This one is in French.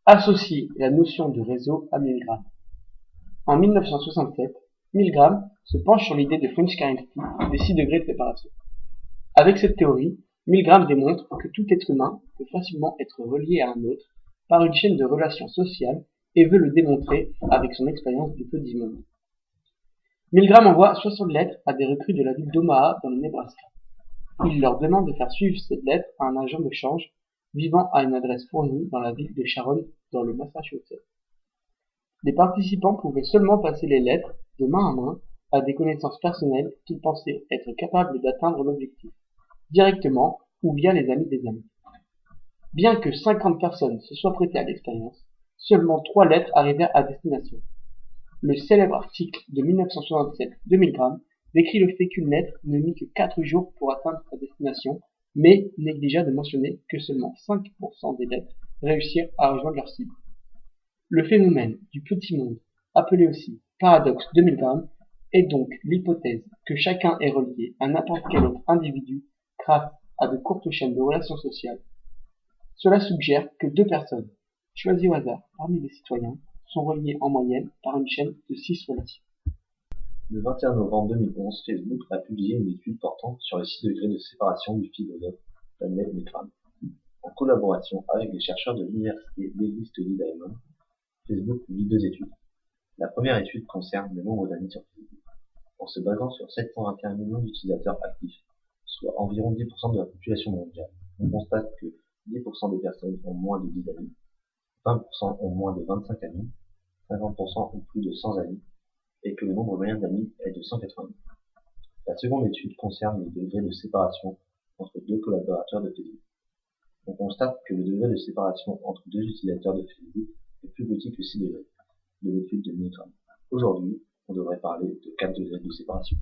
Associer la notion de réseau à Milgram. En 1967, Milgram se penche sur l'idée de French-Karensky des 6 degrés de séparation. Avec cette théorie, Milgram démontre que tout être humain peut facilement être relié à un autre par une chaîne de relations sociales et veut le démontrer avec son expérience du petit monde. Milgram envoie 60 lettres à des recrues de la ville d'Omaha dans le Nebraska. Il leur demande de faire suivre cette lettre à un agent de change vivant à une adresse fournie dans la ville de Sharon dans le Massachusetts. Les participants pouvaient seulement passer les lettres de main à main à des connaissances personnelles qu'ils pensaient être capables d'atteindre l'objectif, directement ou via les amis des amis. Bien que 50 personnes se soient prêtées à l'expérience, seulement 3 lettres arrivèrent à destination. Le célèbre article de 1967 de Milgram décrit le fait qu'une lettre ne mit que 4 jours pour atteindre sa destination, mais négligea de mentionner que seulement 5% des lettres réussirent à rejoindre leur cible. Le phénomène du petit monde, appelé aussi paradoxe de Milgram, est donc l'hypothèse que chacun est relié à n'importe quel autre individu grâce à de courtes chaînes de relations sociales. Cela suggère que 2 personnes, choisies au hasard parmi les citoyens, sont reliées en moyenne par une chaîne de 6 relations. Le 21 novembre 2011, Facebook a publié une étude portant sur les 6 degrés de séparation du philosophe Daniel Milgram. En collaboration avec des chercheurs de l'université Davis Study Diamond, Facebook publie 2 études. La première étude concerne le nombre d'amis sur Facebook. En se basant sur 721 millions d'utilisateurs actifs, soit environ 10% de la population mondiale, on constate que 10% des personnes ont moins de 10 amis, 20% ont moins de 25 amis, 50% ont plus de 100 amis, et que le nombre moyen d'amis est de 180. La seconde étude concerne le degré de séparation entre 2 collaborateurs de Facebook. On constate que le degré de séparation entre 2 utilisateurs de Facebook est plus petit que 6 degrés de l'étude de Milgram. Aujourd'hui, on devrait parler de 4 degrés de séparation.